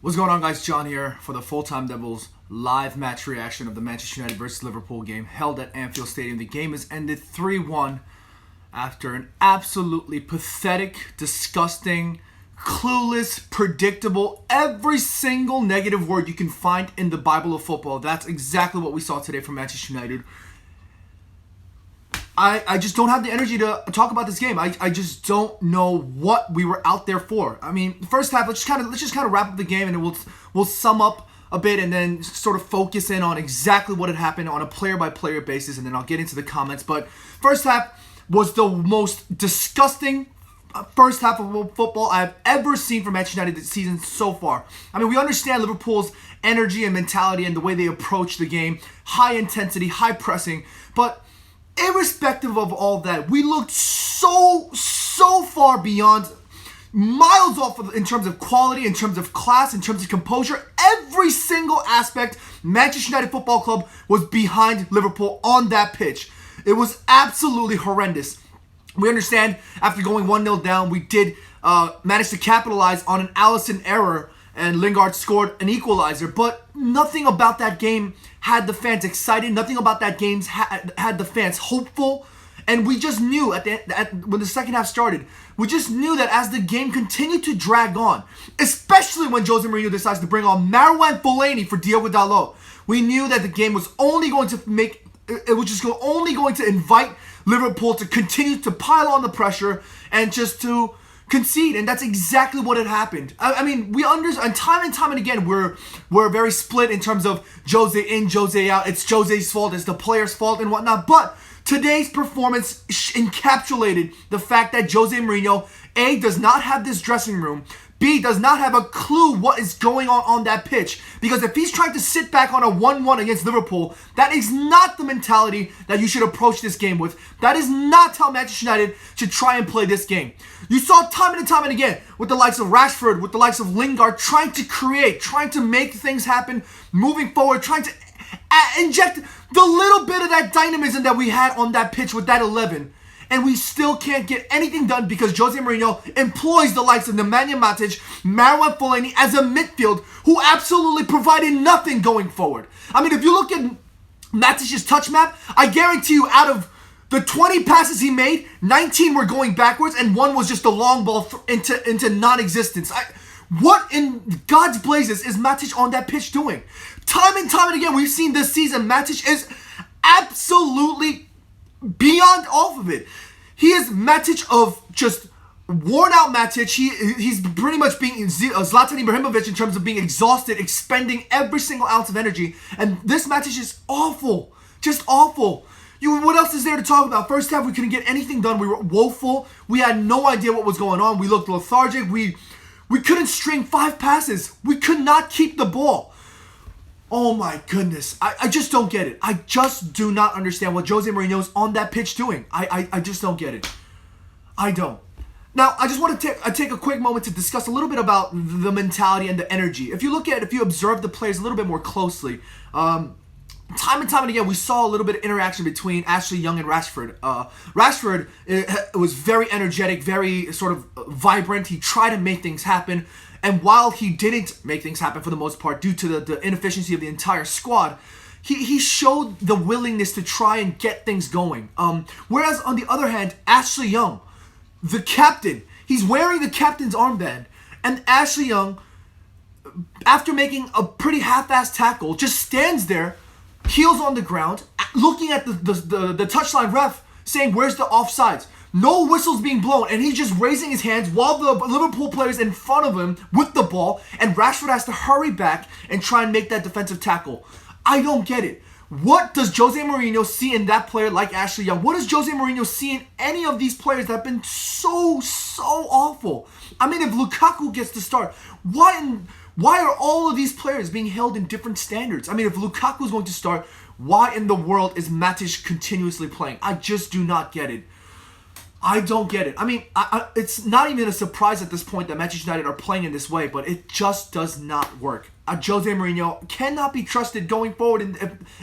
What's going on, guys? John here for the Full-Time Devils live match reaction of the Manchester United versus Liverpool game held at Anfield Stadium. The game has ended 3-1 after an absolutely pathetic, disgusting, clueless, predictable, every single negative word you can find in the Bible of football. That's exactly what we saw today from Manchester United. I just don't have the energy to talk about this game. I just don't know what we were out there for. I mean, first half, let's just kind of wrap up the game, and then we'll sum up a bit and then sort of focus in on exactly what had happened on a player-by-player basis, and then I'll get into the comments. But first half was the most disgusting first half of football I've ever seen from Manchester United this season so far. I mean, we understand Liverpool's energy and mentality and the way they approach the game. High intensity, high pressing, but irrespective of all that, we looked so far beyond, miles off in terms of quality, in terms of class, in terms of composure. Every single aspect, Manchester United Football Club was behind Liverpool on that pitch. It was absolutely horrendous. We understand after going 1-0 down, we did manage to capitalize on an Alisson error, and Lingard scored an equalizer, but nothing about that game had the fans excited. Nothing about that game had the fans hopeful. And we just knew when the second half started, we just knew that as the game continued to drag on, especially when Jose Mourinho decides to bring on Marouane Fellaini for Diogo Dalot, we knew that the game was only going to only going to invite Liverpool to continue to pile on the pressure and just to concede, and that's exactly what had happened. I mean, we understand time and again we're very split in terms of Jose in, Jose out. It's Jose's fault, it's the player's fault and whatnot. But today's performance encapsulated the fact that Jose Mourinho, A, does not have this dressing room, B, does not have a clue what is going on that pitch. Because if he's trying to sit back on a 1-1 against Liverpool, that is not the mentality that you should approach this game with. That is not how Manchester United should try and play this game. You saw time and again with the likes of Rashford, with the likes of Lingard, trying to create, trying to make things happen, moving forward, trying to inject the little bit of that dynamism that we had on that pitch with that 11. And we still can't get anything done because Jose Mourinho employs the likes of Nemanja Matic, Marouane Fellaini as a midfield who absolutely provided nothing going forward. I mean, if you look at Matic's touch map, I guarantee you out of the 20 passes he made, 19 were going backwards and one was just a long ball into non-existence. What in God's blazes is Matic on that pitch doing? Time and again, we've seen this season, Matic is absolutely beyond off of it. He is Matic of just worn out Matic. He's pretty much being Zlatan Ibrahimovic in terms of being exhausted, expending every single ounce of energy. And this Matic is awful. Just awful. What else is there to talk about? First half, we couldn't get anything done. We were woeful. We had no idea what was going on. We looked lethargic. We couldn't string 5 passes. We could not keep the ball. Oh my goodness. I just don't get it. I just do not understand what Jose Mourinho's on that pitch doing. I just don't get it. I don't. Now, I just want to take a quick moment to discuss a little bit about the mentality and the energy. If you observe the players a little bit more closely, time and again, we saw a little bit of interaction between Ashley Young and Rashford. Rashford was very energetic, very sort of vibrant. He tried to make things happen. And while he didn't make things happen for the most part due to the inefficiency of the entire squad, he showed the willingness to try and get things going. Whereas on the other hand, Ashley Young, the captain, he's wearing the captain's armband. And Ashley Young, after making a pretty half-assed tackle, just stands there, heels on the ground, looking at the touchline ref, saying, "Where's the offsides?" No whistles being blown, and he's just raising his hands while the Liverpool player's in front of him with the ball, and Rashford has to hurry back and try and make that defensive tackle. I don't get it. What does Jose Mourinho see in that player like Ashley Young? What does Jose Mourinho see in any of these players that have been so awful? I mean, if Lukaku gets to start, why are all of these players being held in different standards? I mean, if Lukaku is going to start, why in the world is Matic continuously playing? I just do not get it. I don't get it. I mean, it's not even a surprise at this point that Manchester United are playing in this way, but it just does not work. Jose Mourinho cannot be trusted going forward, and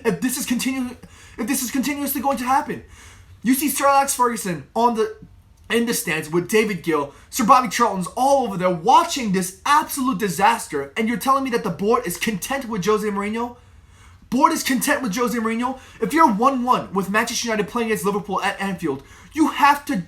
if this is continuously going to happen. You see Sir Alex Ferguson on the in the stands with David Gill, Sir Bobby Charlton's all over there watching this absolute disaster, and you're telling me that the board is content with Jose Mourinho? Board is content with Jose Mourinho? If you're 1-1 with Manchester United playing against Liverpool at Anfield, you have to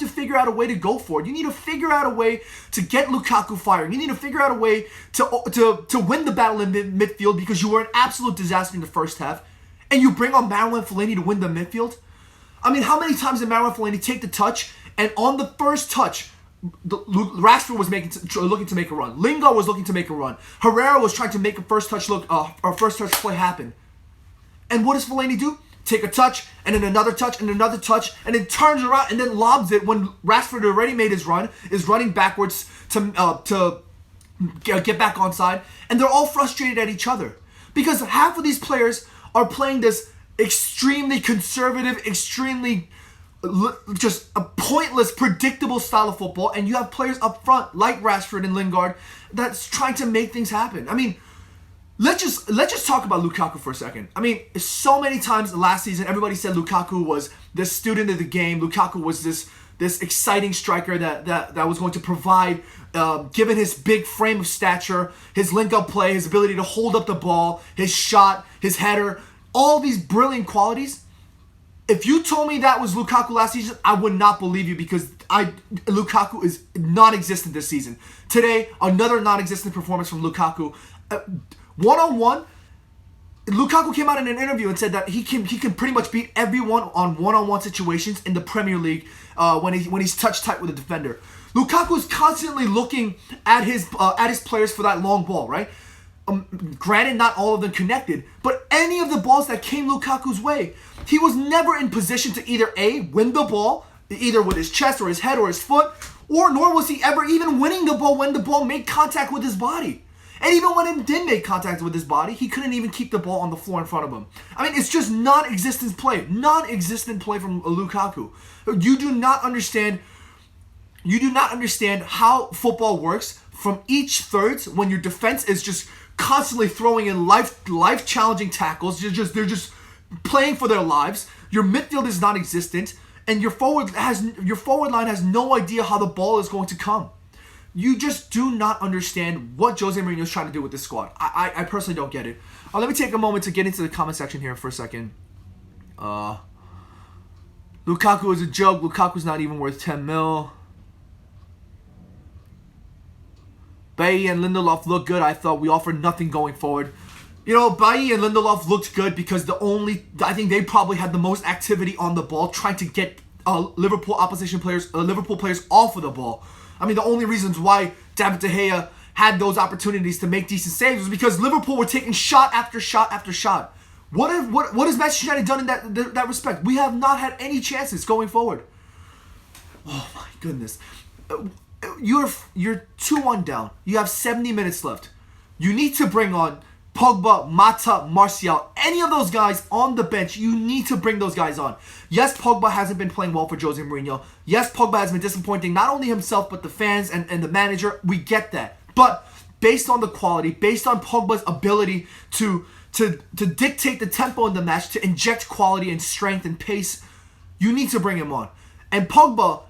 figure out a way to go for it. You need to figure out a way to get Lukaku firing. You need to figure out a way to win the battle in midfield, because you were an absolute disaster in the first half, and you bring on Marouane Fellaini to win the midfield. I mean, how many times did Marouane Fellaini take the touch, and on the first touch, Rashford was looking to make a run. Lingard was looking to make a run. Herrera was trying to make a first touch play happen. And what does Fellaini do? Take a touch, and then another touch, and another touch, and then turns around and then lobs it when Rashford already made his run, is running backwards to get back onside, and they're all frustrated at each other. Because half of these players are playing this extremely conservative, extremely just a pointless, predictable style of football, and you have players up front like Rashford and Lingard that's trying to make things happen. I mean, let's just talk about Lukaku for a second. I mean, so many times last season, everybody said Lukaku was the student of the game. Lukaku was this exciting striker that was going to provide, given his big frame of stature, his link-up play, his ability to hold up the ball, his shot, his header, all these brilliant qualities. If you told me that was Lukaku last season, I would not believe you, because Lukaku is non-existent this season. Today, another non-existent performance from Lukaku. One-on-one, Lukaku came out in an interview and said that he can pretty much beat everyone on one-on-one situations in the Premier League when he's touch tight with a defender. Lukaku is constantly looking at his players for that long ball, right? Granted, not all of them connected, but any of the balls that came Lukaku's way, he was never in position to either A, win the ball, either with his chest or his head or his foot, or nor was he ever even winning the ball when the ball made contact with his body. And even when it did make contact with his body, he couldn't even keep the ball on the floor in front of him. I mean, it's just non-existent play. Non-existent play from Lukaku. You do not understand how football works from each thirds when your defense is just constantly throwing in life-challenging tackles. They're just playing for their lives. Your midfield is non-existent, and your forward line has no idea how the ball is going to come. You just do not understand what Jose Mourinho is trying to do with this squad. I personally don't get it. Let me take a moment to get into the comment section here for a second. Lukaku is a joke. Lukaku's not even worth 10 mil. Bailly and Lindelof look good. I thought we offered nothing going forward. You know, Bailly and Lindelof looked good because I think they probably had the most activity on the ball, trying to get Liverpool players off of the ball. I mean, the only reasons why David De Gea had those opportunities to make decent saves was because Liverpool were taking shot after shot after shot. What has Manchester United done in that respect? We have not had any chances going forward. Oh my goodness. You're 2-1 down. You have 70 minutes left. You need to bring on Pogba, Mata, Martial, any of those guys on the bench. You need to bring those guys on. Yes, Pogba hasn't been playing well for Jose Mourinho. Yes, Pogba has been disappointing not only himself but the fans and the manager. We get that. But based on the quality, based on Pogba's ability to dictate the tempo in the match, to inject quality and strength and pace, you need to bring him on. And Pogba,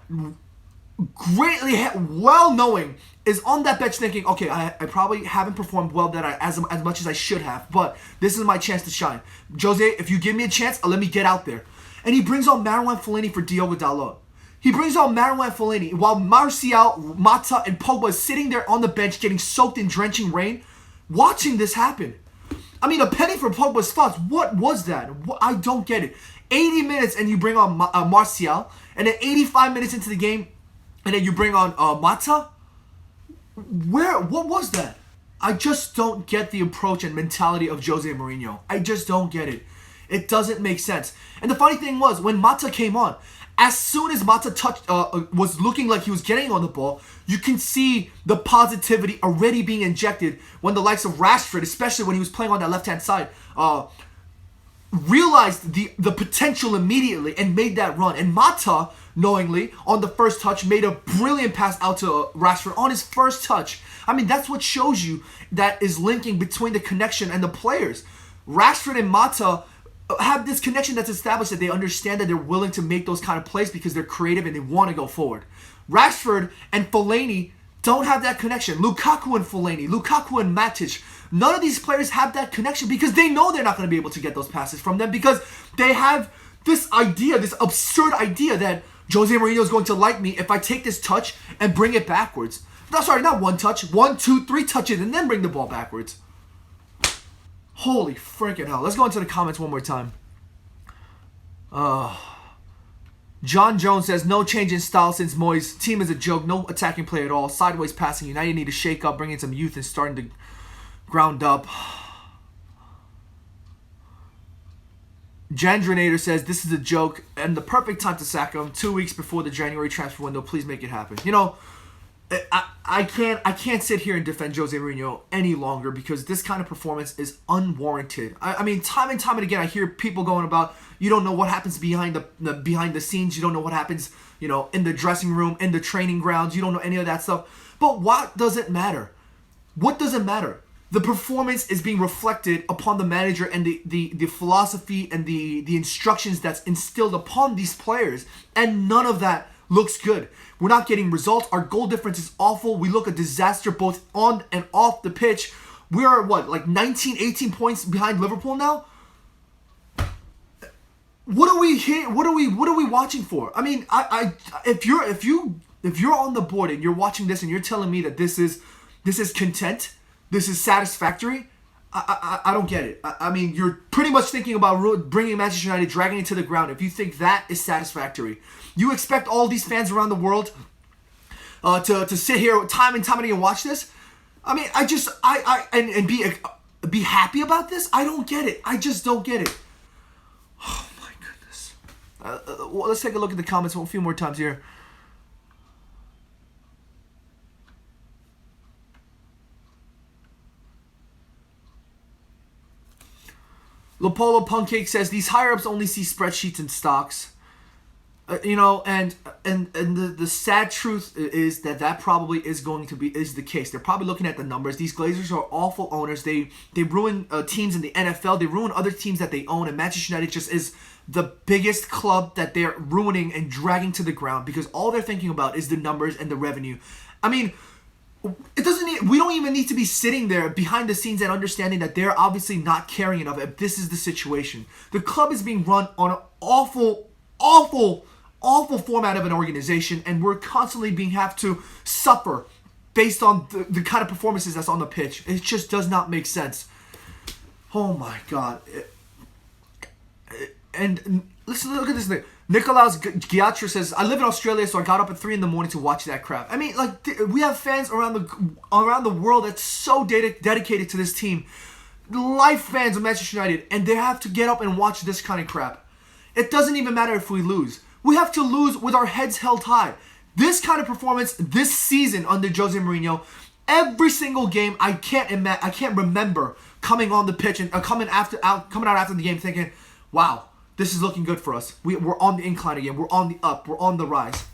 well knowing, is on that bench thinking, okay, I probably haven't performed well as much as I should have, but this is my chance to shine. Jose, if you give me a chance, let me get out there. And he brings on Marouane Fellaini for Diogo Dalot. He brings on Marouane Fellaini while Martial, Mata, and Pogba is sitting there on the bench getting soaked in drenching rain, watching this happen. I mean, a penny for Pogba's thoughts. What was that? I don't get it. 80 minutes and you bring on Martial, and then 85 minutes into the game, and then you bring on Mata? What was that? I just don't get the approach and mentality of Jose Mourinho. I just don't get it. It doesn't make sense. And the funny thing was, when Mata came on, as soon as Mata was looking like he was getting on the ball, you can see the positivity already being injected when the likes of Rashford, especially when he was playing on that left-hand side, realized the potential immediately and made that run. And Mata, knowingly, on the first touch, made a brilliant pass out to Rashford on his first touch. I mean, that's what shows you that is linking between the connection and the players. Rashford and Mata have this connection that's established, that they understand that they're willing to make those kind of plays because they're creative and they want to go forward. Rashford and Fellaini don't have that connection. Lukaku and Fellaini, Lukaku and Matic, none of these players have that connection because they know they're not going to be able to get those passes from them because they have this idea, this absurd idea that Jose Mourinho is going to like me if I take this touch and bring it backwards. No, sorry, not one touch. 1, 2, 3 touches and then bring the ball backwards. Holy freaking hell. Let's go into the comments one more time. John Jones says, no change in style since Moyes. Team is a joke. No attacking play at all. Sideways passing. United need to shake up, bring in some youth and starting to ground up. Jandrinator says, this is a joke and the perfect time to sack him. 2 weeks before the January transfer window. Please make it happen. You know, I can't sit here and defend Jose Mourinho any longer because this kind of performance is unwarranted. I mean, time and time and again, I hear people going about, you don't know what happens behind the scenes. You don't know what happens, you know, in the dressing room, in the training grounds. You don't know any of that stuff. But what does it matter? What does it matter? The performance is being reflected upon the manager and the philosophy and the instructions that's instilled upon these players. And none of that looks good. We're not getting results. Our goal difference is awful. We look a disaster both on and off the pitch. We are like 19, 18 points behind Liverpool now. What are we here? What are we watching for? I mean, if you're on the board and you're watching this and you're telling me that this is content, this is satisfactory, I don't get it. I mean, you're pretty much thinking about bringing Manchester United, dragging it to the ground. If you think that is satisfactory, you expect all these fans around the world to sit here time and time again and watch this. I mean, and be happy about this. I don't get it. I just don't get it. Oh my goodness. Well, let's take a look at the comments a few more times here. Lopolo Punkcake says these higher-ups only see spreadsheets and stocks. You know, and the sad truth is that probably is the case. They're probably looking at the numbers. These Glazers are awful owners. They ruin teams in the NFL. They ruin other teams that they own. And Manchester United just is the biggest club that they're ruining and dragging to the ground because all they're thinking about is the numbers and the revenue. I mean, we don't even need to be sitting there behind the scenes and understanding that they're obviously not caring enough if this is the situation. The club is being run on an awful format of an organization, and we're constantly have to suffer based on the kind of performances that's on the pitch. It just does not make sense. Oh my God. And listen, look at this thing. Nicolaus Giatra says, I live in Australia, so I got up at 3 a.m. to watch that crap. I mean, like, we have fans around the world that's so dedicated to this team. Life fans of Manchester United, and they have to get up and watch this kind of crap. It doesn't even matter if we lose. We have to lose with our heads held high. This kind of performance this season under Jose Mourinho, every single game, I can't remember coming on the pitch and coming out after the game thinking, wow, this is looking good for us. We're on the incline again. We're on the up. We're on the rise.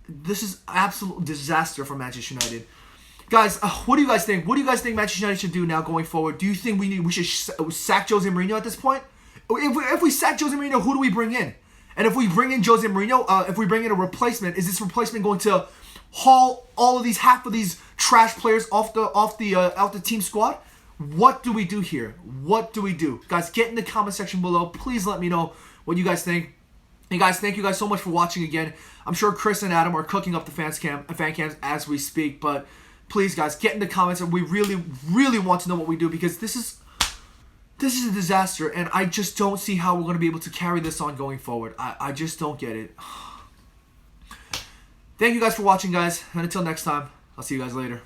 This is absolute disaster for Manchester United. Guys, what do you guys think? What do you guys think Manchester United should do now going forward? Do you think we should sack Jose Mourinho at this point? If we sack Jose Mourinho, who do we bring in? And if we bring in Jose Mourinho, if we bring in a replacement, is this replacement going to haul half of these trash players off the team squad? What do we do here? What do we do? Guys, get in the comment section below. Please let me know what you guys think. And guys, thank you guys so much for watching again. I'm sure Chris and Adam are cooking up the fan cams as we speak. But please, guys, get in the comments. And we really, really want to know what we do because this is a disaster. And I just don't see how we're going to be able to carry this on going forward. I just don't get it. Thank you guys for watching, guys. And until next time, I'll see you guys later.